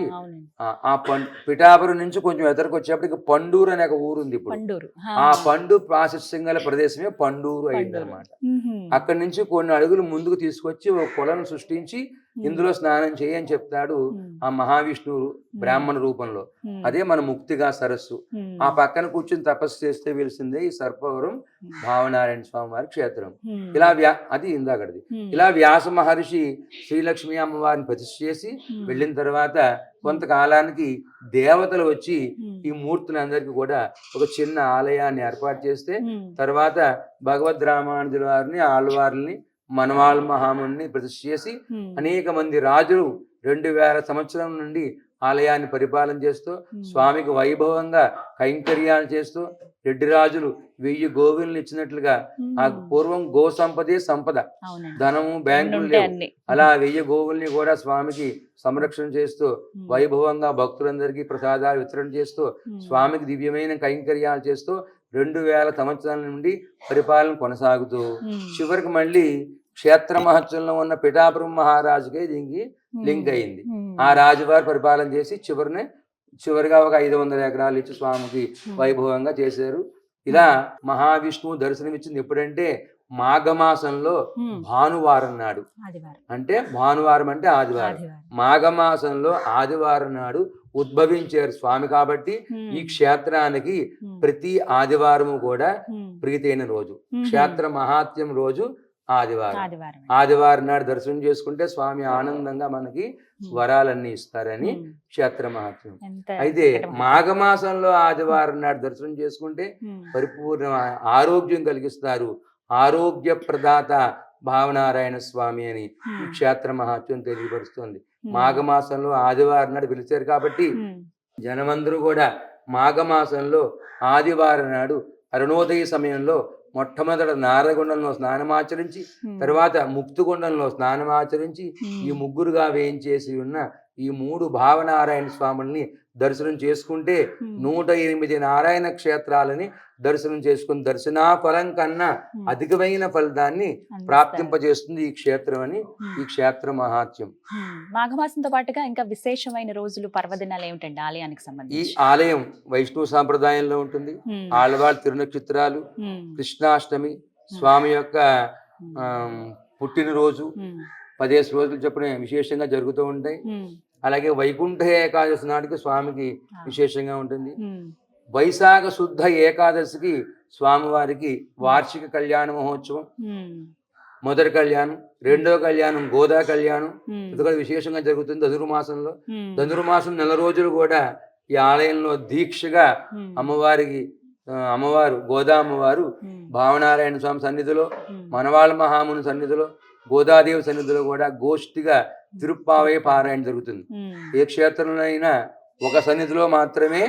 ఆ పండు పిఠాపురం నుంచి కొంచెం ఎదరికి వచ్చేప్పటికి పండూరు అనే ఒక ఊరు ఉంది. ఇప్పుడు ఆ పండు ప్రాశస్యం గల ప్రదేశమే పండూరు అయింది అనమాట. అక్కడి నుంచి కొన్ని అడుగులు ముందుకు తీసుకొచ్చి ఒక కొలను సృష్టించి ఇందులో స్నానం చేయి అని చెప్తాడు ఆ మహావిష్ణువు బ్రాహ్మణ రూపంలో. అదే మన ముక్తిగా సరస్సు. ఆ పక్కన కూర్చుని తపస్సు చేస్తే వెలిసిందే ఈ సర్పవరం భావనారాయణ స్వామి వారి క్షేత్రం. ఇలా అది ఇందాకది. ఇలా వ్యాస మహర్షి శ్రీలక్ష్మి అమ్మవారిని ప్రతిష్ఠ చేసి వెళ్ళిన తర్వాత కొంతకాలానికి దేవతలు వచ్చి ఈ మూర్తులందరికీ కూడా ఒక చిన్న ఆలయాన్ని ఏర్పాటు చేస్తే తర్వాత భగవద్ రామానుజుల వారిని, ఆళ్వారిని, మనవాళ్ళ మహాముని ప్రతిష్ఠ చేసి అనేక మంది రాజులు 2000 సంవత్సరం నుండి ఆలయాన్ని పరిపాలన చేస్తూ స్వామికి వైభవంగా కైంకర్యాలు చేస్తూ రెడ్డి రాజులు 1000 గోవులను ఇచ్చినట్లుగా, ఆ పూర్వం గో సంపదే సంపద, ధనము బ్యాంకులు లేవు, అలా 1000 గోవుల్ని కూడా స్వామికి సంరక్షణ చేస్తూ వైభవంగా భక్తులందరికీ ప్రసాదాలు వితరణ చేస్తూ స్వామికి దివ్యమైన కైంకర్యాలు చేస్తూ 2000 సంవత్సరాల నుండి పరిపాలన కొనసాగుతూ చివరికి మళ్ళీ క్షేత్ర మహత్యంలో ఉన్న పిఠాపురం మహారాజుకే దీనికి లింక్ అయింది. ఆ రాజువారు పరిపాలన చేసి చివరిగా ఒక 500 ఎకరాలు ఇచ్చి స్వామికి వైభవంగా చేశారు. ఇలా మహావిష్ణువు దర్శనమిచ్చింది ఎప్పుడంటే మాఘమాసంలో భానువారం నాడు. అంటే భానువారం అంటే ఆదివారం. మాఘమాసంలో ఆదివారం నాడు ఉద్భవించారు స్వామి. కాబట్టి ఈ క్షేత్రానికి ప్రతి ఆదివారము కూడా ప్రీతైన రోజు. క్షేత్ర మహాత్మ్యం రోజు ఆదివారం నాడు దర్శనం చేసుకుంటే స్వామి ఆనందంగా మనకి వరాలన్నీ ఇస్తారని క్షేత్ర మహాత్మ్యం. అయితే మాఘమాసంలో ఆదివారం నాడు దర్శనం చేసుకుంటే పరిపూర్ణ ఆరోగ్యం కలిగిస్తారు. ఆరోగ్య ప్రదాత భావనారాయణ స్వామి అని ఈ క్షేత్ర మహాత్మ్యం తెలియపరుస్తుంది. మాఘమాసంలో ఆదివారం నాడు పిలిచారు కాబట్టి జనమందరూ కూడా మాఘమాసంలో ఆదివారం నాడు అరుణోదయ సమయంలో మొట్టమొదట నారదగుండంలో స్నానమాచరించి తర్వాత ముక్తిగుండంలో స్నానమాచరించి ఈ ముగ్గురుగా వేయించేసి ఉన్న ఈ 3 భావనారాయణ స్వాముల్ని దర్శనం చేసుకుంటే 108 నారాయణ క్షేత్రాలని దర్శనం చేసుకుని దర్శనాఫలం కన్నా అధికమైన ఫలితాన్ని ప్రాప్తింపజేస్తుంది ఈ క్షేత్రం అని ఈ క్షేత్ర మహాత్యం. మాఘమాసంతో పాటుగా ఇంకా విశేషమైన రోజులు పర్వదినాలు ఏమిటండి ఆలయానికి ఈ సంబంధించి? ఆలయం వైష్ణవ సాంప్రదాయంలో ఉంటుంది. ఆళ్వాళ్ళ తిరునక్షత్రాలు, కృష్ణాష్టమి, స్వామి యొక్క పుట్టినరోజు 10 రోజులు చొప్పున విశేషంగా జరుగుతూ ఉంటాయి. అలాగే వైకుంఠ ఏకాదశి నాటికి స్వామికి విశేషంగా ఉంటుంది. వైశాఖ శుద్ధ ఏకాదశికి స్వామివారికి వార్షిక కళ్యాణ మహోత్సవం, మొదటి కళ్యాణం, రెండో కళ్యాణం గోదా కళ్యాణం, ఇది కూడా విశేషంగా జరుగుతుంది ధనుర్మాసంలో. ధనుర్మాసం 4 రోజులు కూడా ఈ ఆలయంలో దీక్షగా అమ్మవారు గోదా అమ్మవారు భావనారాయణ స్వామి సన్నిధిలో, మనవాళ్ళ మహాముని సన్నిధిలో, గోదాదేవి సన్నిధిలో కూడా గోష్ఠిగా తిరుప్పావే పారాయణ జరుగుతుంది. ఏ క్షేత్రంలో అయినా ఒక సన్నిధిలో మాత్రమే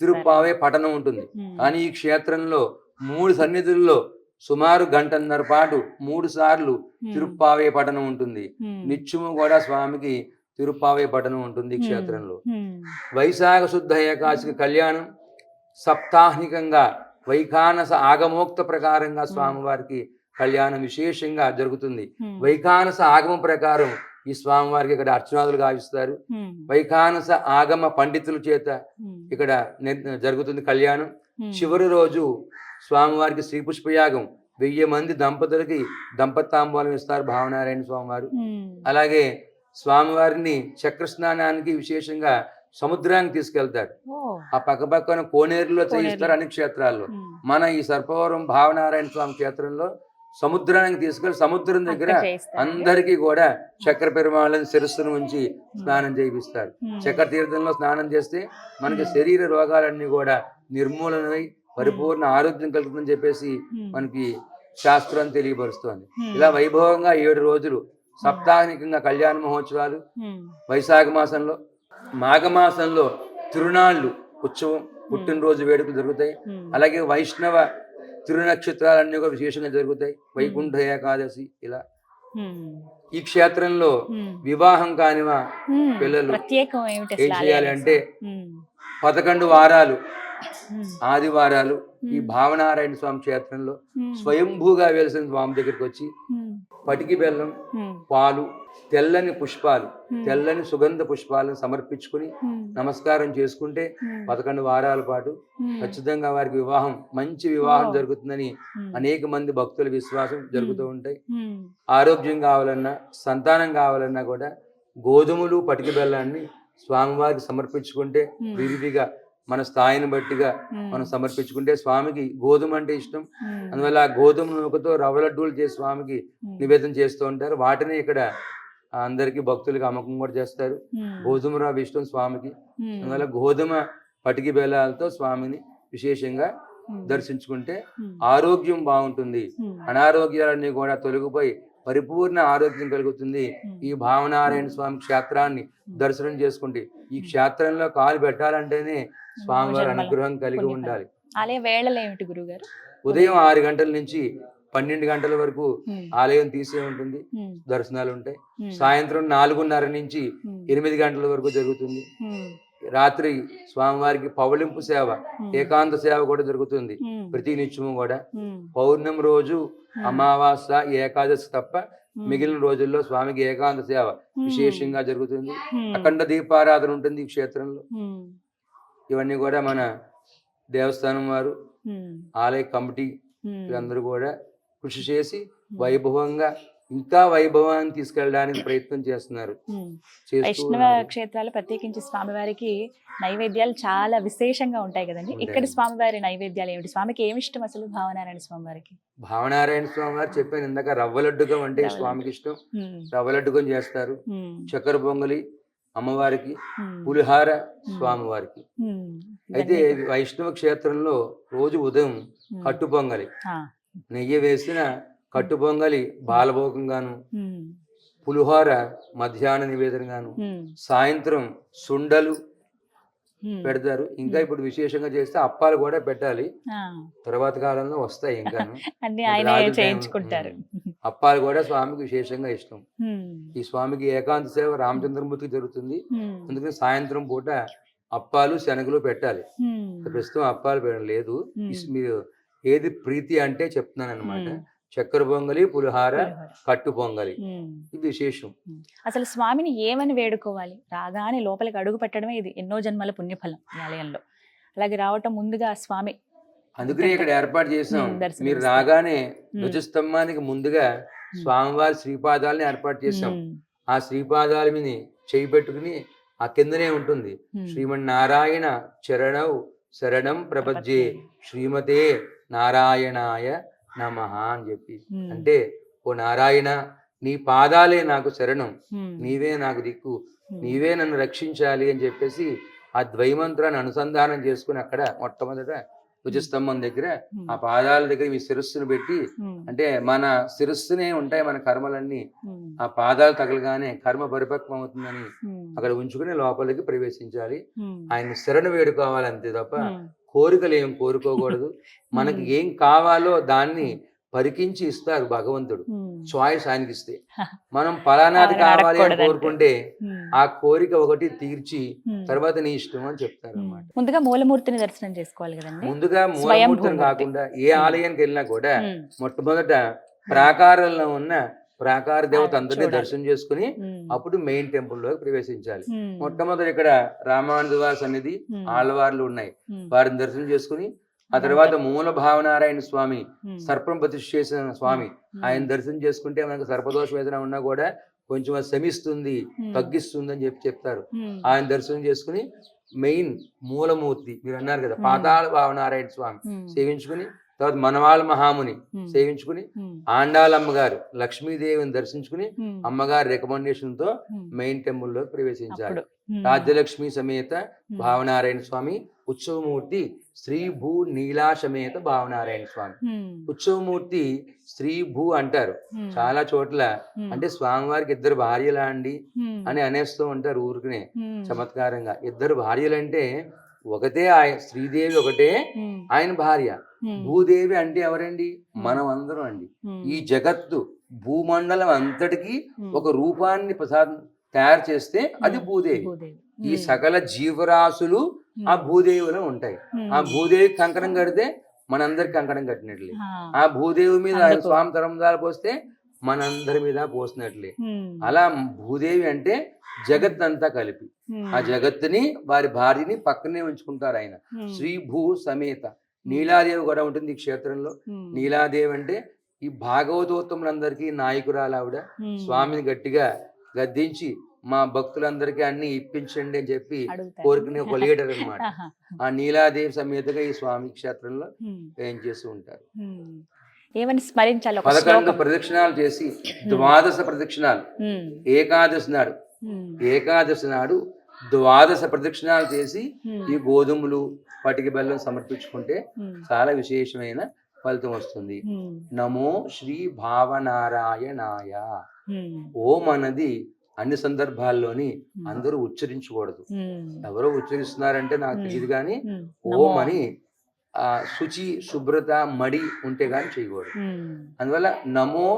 తిరుప్పావే పఠనం ఉంటుంది. కానీ ఈ క్షేత్రంలో 3 సన్నిధుల్లో సుమారు 1.5 గంటల పాటు 3 సార్లు తిరుప్పావే పఠనం ఉంటుంది. నిత్యము కూడా స్వామికి తిరుప్పావే పఠనం ఉంటుంది ఈ క్షేత్రంలో. వైశాఖ శుద్ధ ఏకాదశికి కళ్యాణం సప్తాహ్నికంగా వైఖానస ఆగమోక్త ప్రకారంగా స్వామివారికి కళ్యాణం విశేషంగా జరుగుతుంది. వైఖానస ఆగమ ప్రకారం ఈ స్వామివారికి ఇక్కడ అర్చనాదులు గావిస్తారు. వైఖానస ఆగమ పండితుల చేత ఇక్కడ జరుగుతుంది కళ్యాణం. చివరి రోజు స్వామివారికి శ్రీపుష్పయాగం 1000 మంది దంపతులకి దంపతాంబూలం ఇస్తారు భావనారాయణ స్వామివారు. అలాగే స్వామివారిని చక్ర స్నానానికి విశేషంగా సముద్రానికి తీసుకెళ్తారు. ఆ పక్కపక్కన కోనేరులో చేయిస్తారు అన్ని క్షేత్రాల్లో. మన ఈ సర్పవరం భావనారాయణ స్వామి క్షేత్రంలో సముద్రానికి తీసుకెళ్లి సముద్రం దగ్గర అందరికీ కూడా చక్ర పెరుమాళ్ళని శిరస్సును ఉంచి స్నానం చేయిస్తారు. చక్ర తీర్థంలో స్నానం చేస్తే మనకి శరీర రోగాలన్నీ కూడా నిర్మూలనై పరిపూర్ణ ఆరోగ్యం కలుగుతుందని చెప్పేసి మనకి శాస్త్రం తెలియపరుస్తోంది. ఇలా వైభవంగా 7 రోజులు సప్తాహనికంగా కళ్యాణ మహోత్సవాలు వైశాఖ మాసంలో, మాఘమాసంలో తిరునాళ్ళు ఉత్సవం, పుట్టినరోజు వేడుకలు జరుగుతాయి. అలాగే వైష్ణవ తిరునక్షత్రాలన్నీ కూడా విశేషంగా జరుగుతాయి. వైకుంఠ ఏకాదశి ఇలా ఈ క్షేత్రంలో వివాహం కానివా పిల్లలు ఏం చేయాలి అంటే 11 వారాలు ఆదివారాలు ఈ భావనారాయణ స్వామి క్షేత్రంలో స్వయంభూగా వెలిసిన స్వామి దగ్గరికి వచ్చి పటికి బెల్లం, పాలు, తెల్లని పుష్పాలు, తెల్లని సుగంధ పుష్పాలను సమర్పించుకుని నమస్కారం చేసుకుంటే 11 వారాల పాటు ఖచ్చితంగా వారికి వివాహం, మంచి వివాహం జరుగుతుందని అనేక మంది భక్తుల విశ్వాసం జరుగుతూ ఉంటాయి. ఆరోగ్యం కావాలన్నా, సంతానం కావాలన్నా కూడా గోధుమలు, పటికి బెల్లాన్ని స్వామివారికి సమర్పించుకుంటే విరివిగా మన స్థాయిని బట్టిగా మనం సమర్పించుకుంటే, స్వామికి గోధుమ అంటే ఇష్టం. అందువల్ల ఆ గోధుమ నూకతో రవ్వ లడ్డూలు చేసి స్వామికి నివేదన చేస్తూ ఉంటారు. వాటిని ఇక్కడ అందరికి భక్తులకి అమ్మకం కూడా చేస్తారు. గోధుమ రవ్వ ఇష్టం స్వామికి. అందువల్ల గోధుమ పటికి బెల్లాలతో స్వామిని విశేషంగా దర్శించుకుంటే ఆరోగ్యం బాగుంటుంది. అనారోగ్యాలన్నీ కూడా తొలగిపోయి పరిపూర్ణ ఆరోగ్యం కలుగుతుంది. ఈ భావనారాయణ స్వామి క్షేత్రాన్ని దర్శనం చేసుకుంటే, ఈ క్షేత్రంలో కాలు పెట్టాలంటేనే స్వామివారి అనుగ్రహం కలిగి ఉండాలి. ఆలయ వేళలు ఏమిటి గురుగారు? ఉదయం 6 గంటల నుంచి 12 గంటల వరకు ఆలయం తీసే ఉంటుంది, దర్శనాలు ఉంటాయి. సాయంత్రం 4:30 నుంచి 8 గంటల వరకు జరుగుతుంది. రాత్రి స్వామివారికి పవళింపు సేవ, ఏకాంత సేవ కూడా జరుగుతుంది ప్రతి నిత్యము కూడా. పౌర్ణమి రోజు, అమావాస్య, ఏకాదశి తప్ప మిగిలిన రోజుల్లో స్వామికి ఏకాంత సేవ విశేషంగా జరుగుతుంది. అఖండ దీపారాధన ఉంటుంది ఈ క్షేత్రంలో. ఇవన్నీ కూడా మన దేవస్థానం వారు, ఆలయ కమిటీ వీళ్ళందరూ కూడా కృషి చేసి వైభవంగా ఇంకా వైభవాన్ని తీసుకెళ్ళడానికి ప్రయత్నం చేస్తున్నారు. వైష్ణవ క్షేత్రాలు ప్రత్యేకించి స్వామివారికి నైవేద్యాలు చాలా విశేషంగా ఉంటాయి కదండి. ఇక్కడ స్వామివారి నైవేద్యాలు ఏమిటి? స్వామికి ఏమి ఇష్టం అసలు భావనారాయణ స్వామి వారికి? భావనారాయణ స్వామి వారు చెప్పాను ఇందాక, రవ్వ లడ్డుకం అంటే స్వామికి ఇష్టం. రవ్వ లడ్డుకం చేస్తారు. చక్కెర పొంగలి అమ్మవారికి, పులిహార స్వామివారికి. అయితే వైష్ణవ క్షేత్రంలో రోజు ఉదయం కట్టు పొంగలి, నెయ్యి వేసిన కట్టు పొంగలి బాలభోగంగాను, పులిహోర మధ్యాహ్న నివేదనగాను, సాయంత్రం సుండలు, పెడతారు. ఇంకా ఇప్పుడు విశేషంగా చేస్తే అప్పాలు కూడా పెట్టాలి. తర్వాత కాలంలో వస్తాయి ఇంకాను. అన్ని ఇప్పుడు ఆయన రాజుల చేయించుకుంటారు. అప్పాలు కూడా స్వామికి విశేషంగా ఇష్టం. ఈ స్వామికి ఏకాంత సేవ రామచంద్రమూర్తికి జరుగుతుంది. అందుకని సాయంత్రం పూట అప్పాలు శనగలు పెట్టాలి. ప్రస్తుతం అప్పాలు లేదు. మీరు ఏది ప్రీతి అంటే చెప్తున్నాను అనమాట. చక్కెర పొంగలి, పులిహార, కట్టు పొంగలి, ఇది విశేషం. అసలు స్వామిని ఏమని వేడుకోవాలి? రాగానే లోపలికి అడుగు పెట్టడమే ఇది ఎన్నో జన్మల పుణ్యఫలం ఈ ఆలయంలో. అలాగే రావటం ముందుగా స్వామి అందుకనే ఇక్కడ ఏర్పాటు చేసాం. మీరు రాగానే ధ్వజస్తంభానికి ముందుగా స్వామివారి శ్రీపాదాలని ఏర్పాటు చేసాం. ఆ శ్రీపాదాల మీద చేయి పెట్టుకుని ఆ కిందనే ఉంటుంది శ్రీమన్నారాయణ చరణౌ శరణం ప్రపజ్యే శ్రీమతే నారాయణాయ నమః అని చెప్పి. అంటే ఓ నారాయణ, నీ పాదాలే నాకు శరణం, నీవే నాకు దిక్కు, నీవే నన్ను రక్షించాలి అని చెప్పేసి ఆ ద్వైమంత్రాన్ని అనుసంధానం చేసుకుని అక్కడ మొట్టమొదట ధ్వజస్తంభం దగ్గర ఆ పాదాల దగ్గర మీ శిరస్సును పెట్టి, అంటే మన శిరస్సునే ఉంటాయి మన కర్మలన్నీ, ఆ పాదాలు తగలగానే కర్మ పరిపక్వం అవుతుందని అక్కడ ఉంచుకుని లోపలికి ప్రవేశించాలి. ఆయన శరణు వేడుకోవాలి అంతే తప్ప కోరికలు ఏం కోరుకోకూడదు. మనకి ఏం కావాలో దాన్ని పరికించి ఇస్తారు భగవంతుడు. చాయిస్ ఆయనకి ఇస్తే మనం ఫలానాది కావాలి అని కోరుకుంటే ఆ కోరిక ఒకటి తీర్చి తర్వాత నీ ఇష్టం అని చెప్తారు అన్నమాట. ముందుగా మూలమూర్తిని దర్శనం చేసుకోవాలి కదండి. ముందుగా మూలమూర్తిని కాకుండా ఏ ఆలయానికి వెళ్ళినా కూడా మొట్టమొదట ప్రాకారంలో ఉన్న ప్రాకార దేవత అందరినీ దర్శనం చేసుకుని అప్పుడు మెయిన్ టెంపుల్ లోకి ప్రవేశించాలి. మొట్టమొదటి ఇక్కడ రామానుజ వారి సన్నిధి, ఆళ్వార్లు ఉన్నాయి, వారిని దర్శనం చేసుకుని ఆ తర్వాత మూల భావనారాయణ స్వామి సర్పం ప్రతిష్ఠ చేసిన స్వామి, ఆయన దర్శనం చేసుకుంటే మనకు సర్పదోష వేదన ఉన్నా కూడా కొంచెం అది శమిస్తుంది, తగ్గిస్తుంది అని చెప్తారు. ఆయన దర్శనం చేసుకుని మెయిన్ మూలమూర్తి మీరు అన్నారు కదా పాతాళ భావనారాయణ స్వామి సేవించుకుని తర్వాత మనవాళ్ళ మహాముని సేవించుకుని ఆండాలమ్మ గారు లక్ష్మీదేవిని దర్శించుకుని అమ్మగారి రికమెండేషన్ తో మెయిన్ టెంపుల్ లో ప్రవేశించాలి. రాజ్యలక్ష్మి సమేత భావనారాయణ స్వామి, ఉత్సవమూర్తి శ్రీ భూ నీలా సమేత భావనారాయణ స్వామి. ఉత్సవమూర్తి శ్రీ భూ అంటారు చాలా చోట్ల, అంటే స్వామివారికి ఇద్దరు భార్యలా అండి అని అనేస్తూ ఉంటారు ఊరికనే చమత్కారంగా. ఇద్దరు భార్యలంటే ఒకటే ఆయన శ్రీదేవి ఒకటే ఆయన భార్య, భూదేవి అంటే ఎవరండి? మనం అందరం అండి. ఈ జగత్తు భూమండలం అంతటికి ఒక రూపాన్ని తయారు చేస్తే అది భూదేవి. ఈ సకల జీవరాశులు ఆ భూదేవిలో ఉంటాయి. ఆ భూదేవి కంకణం కడితే మనందరికి కంకణం కట్టినట్లే, ఆ భూదేవి మీద ఆయన స్వామి తరందాలు పోస్తే మనందరి మీద పోసినట్లే. అలా భూదేవి అంటే జగత్ అంతా కలిపి ఆ జగత్తుని వారి భార్యని పక్కనే ఉంచుకుంటారు ఆయన. శ్రీ భూ సమేత నీలాదేవి కూడా ఉంటుంది ఈ క్షేత్రంలో. నీలాదేవి అంటే ఈ భాగవతోత్తములందరికీ నాయకురాలు ఆవిడ. స్వామిని గట్టిగా గద్దించి మా భక్తులందరికీ అన్ని ఇప్పించండి అని చెప్పి కోరికని ఒక లీడర్ అనమాట. ఆ నీలాదేవి సమేతగా ఈ స్వామి క్షేత్రంలో ఏం చేస్తూ ఉంటారు. ఏమని స్మరించాలి? 11 ప్రదక్షిణాలు చేసి ద్వాదశ ప్రదక్షిణాలు ఏకాదశి నాడు 12 ప్రదక్షిణాలు చేసి ఈ గోధుమలు పటికి బెల్లం సమర్పించుకుంటే చాలా విశేషమైన ఫలితం వస్తుంది. నమో శ్రీ భావనారాయణాయ. ఓం అన్నది అన్ని సందర్భాల్లోని అందరూ ఉచ్చరించకూడదు. ఎవరో ఉచ్చరిస్తున్నారంటే నాకు తెలియదు, కానీ ఓం అని శుచి శుభ్రత మడి ఉంటే గాని చేయకూడదు. అందువల్ల నమో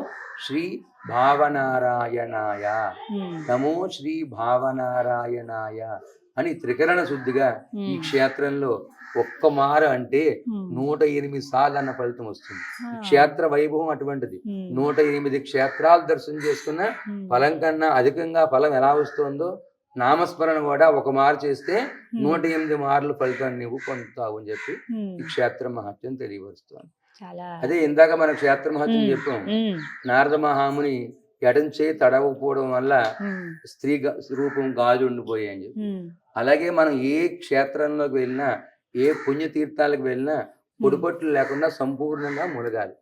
శ్రీ భావనారాయణాయ, నమో శ్రీ భావనారాయణాయ అని త్రికరణ శుద్ధిగా ఈ క్షేత్రంలో ఒక్క మార అంటే 108 సార్లు అన్న ఫలితం వస్తుంది. క్షేత్ర వైభవం అటువంటిది. 108 క్షేత్రాలు దర్శనం చేసుకున్న ఫలం కన్నా అధికంగా ఫలం ఎలా వస్తుందో నామస్మరణ కూడా ఒక మారు చేస్తే 108 మార్లు ఫలితాన్ని నువ్వు పొందుతావు అని చెప్పి ఈ క్షేత్ర మహత్యం తెలియవరుస్తుంది. అదే ఇందాక మన క్షేత్ర మహత్యం చెప్పాం. నారద మహాముని ఎడం చేయి తడవకపోవడం వల్ల స్త్రీ రూపం గాజు ఉండిపోయాయి అని చెప్పి. అలాగే మనం ఏ క్షేత్రంలోకి వెళ్ళినా ఏ పుణ్యతీర్థాలకు వెళ్ళినా పొడిపట్లు లేకుండా సంపూర్ణంగా మునగాలి.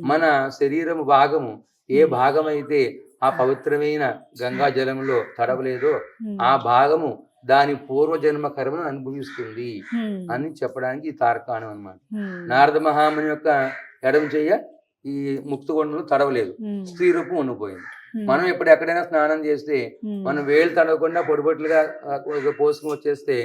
మన శరీరం భాగము ఏ భాగం అయితే ఆ పవిత్రమైన గంగా జలంలో తడవలేదో ఆ భాగము దాని పూర్వజన్మ కర్మను అనుభవిస్తుంది అని చెప్పడానికి ఈ తార్కాణం అన్నమాట. నారద మహాముని యొక్క ఎడమ చెయ్య ఈ ముక్తగొండలు తడవలేదు, స్త్రీ రూపం ఉండిపోయింది. మనం ఇప్పుడు ఎక్కడైనా స్నానం చేస్తే మనం వేళ్ళు తడవకుండా పొడిపొట్లుగా పోసుకుని వచ్చేస్తే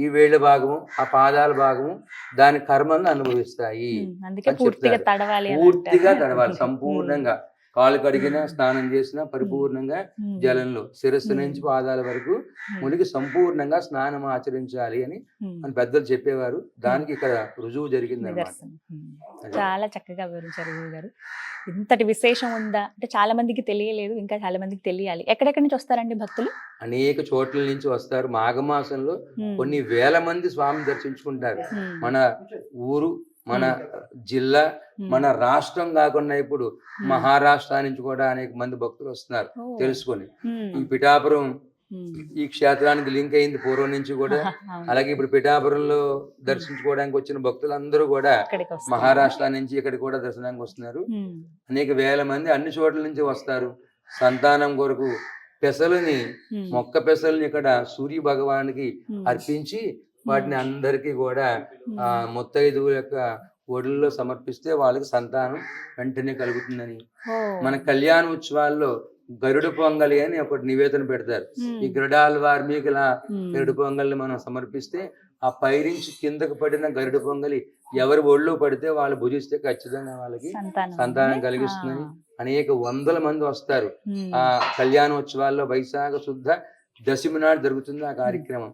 ఈ వేళ్ళ భాగము ఆ పాదాల భాగము దాని కర్మను అనుభవిస్తాయి అందుకే అని పూర్తిగా చెప్తారు. తడవాలి అని పూర్తిగా అంటారు. తడవాలి సంపూర్ణంగా, కాళ్ళు కడిగినా స్నానం చేసినా పరిపూర్ణంగా జలంలో శిరస్సు నుంచి పాదాల వరకు మునిగి సంపూర్ణంగా స్నానం ఆచరించాలి అని మన పెద్దలు చెప్పేవారు. దానికి ఇక్కడ రుజువు జరిగింది అన్నమాట. నిదర్శనం. చాలా చక్కగా వివరించారు గురువు గారు. ఇంతటి విశేషం ఉందా అంటే చాలా మందికి తెలియలేదు, ఇంకా చాలా మందికి తెలియాలి. ఎక్కడెక్కడి నుంచి వస్తారండి భక్తులు? అనేక చోట్ల నుంచి వస్తారు. మాఘమాసంలో కొన్ని వేల మంది స్వామిని దర్శించుకుంటారు. మన ఊరు, మన జిల్లా, మన రాష్ట్రం కాకుండా ఇప్పుడు మహారాష్ట్ర నుంచి కూడా అనేక మంది భక్తులు వస్తున్నారు తెలుసుకొని. ఈ పిఠాపురం ఈ క్షేత్రానికి లింక్ అయింది పూర్వం నుంచి కూడా. అలాగే ఇప్పుడు పిఠాపురంలో దర్శించుకోవడానికి వచ్చిన భక్తులందరూ కూడా మహారాష్ట్ర నుంచి ఇక్కడికి కూడా దర్శనానికి వస్తున్నారు. అనేక వేల మంది అన్ని చోట్ల నుంచి వస్తారు. సంతానం కొరకు పెసలని, మొక్క పెసలని ఇక్కడ సూర్య భగవానికి అర్పించి వాటిని అందరికీ కూడా ముత్తైదువు యొక్క ఒడిలో సమర్పిస్తే వాళ్ళకి సంతానం వెంటనే కలుగుతుందని. మన కళ్యాణ ఉత్సవాల్లో గరుడ పొంగలి అని ఒకటి నివేదన పెడతారు. ఈ గరుడాల వాల్మీకి ఇలా గరుడ పొంగల్ని మనం సమర్పిస్తే ఆ పైనుంచి కిందకు పడిన గరుడ పొంగలి ఎవరి ఒళ్ళో పడితే వాళ్ళు భుజిస్తే ఖచ్చితంగా వాళ్ళకి సంతానం కలిగిస్తుందని అనేక వందల మంది వస్తారు. ఆ కళ్యాణోత్సవాల్లో వైశాఖ శుద్ధ దశమి నాడు జరుగుతుంది ఆ కార్యక్రమం.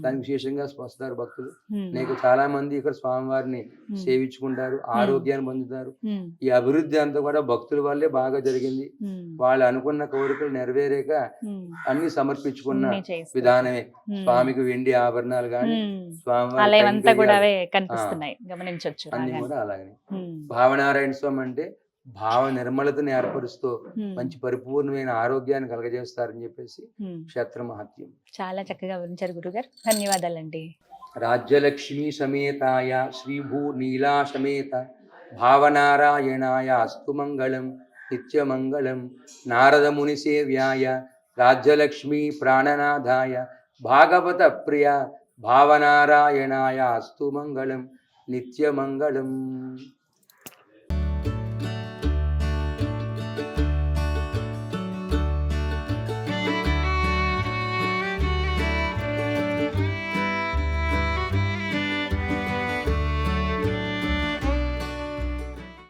దానికి విశేషంగా వస్తారు భక్తులు. అనేక చాలా మంది ఇక్కడ స్వామివారిని సేవించుకుంటారు, ఆరోగ్యాన్ని పొందుతారు. ఈ అభివృద్ధి అంతా కూడా భక్తుల వల్లే బాగా జరిగింది. వాళ్ళు అనుకున్న కోరికలు నెరవేరాక అన్ని సమర్పించుకున్న విధానమే. స్వామికి వెండి ఆభరణాలు గాని, స్వామివారి అన్ని కూడా అలాగే. భావనారాయణ స్వామి అంటే భావ నిర్మలతని ఏర్పరుస్తూ మంచి పరిపూర్ణమైన ఆరోగ్యాన్ని కలగజేస్తారని చెప్పేసి క్షేత్ర మహత్యం. చాలా చక్కగా వివరించారు గురుగారు. ధన్యవాదాలండి. రాజ్యలక్ష్మీ సమేతాయ శ్రీభూ నీలా సమేత భావనారాయణాయ అస్తు మంగళం నిత్యమంగళం. నారద ముని సేవ్యాయ రాజ్యలక్ష్మీ ప్రాణనాథాయ భాగవత ప్రియ భావనారాయణాయ అస్తు మంగళం నిత్యమంగళం.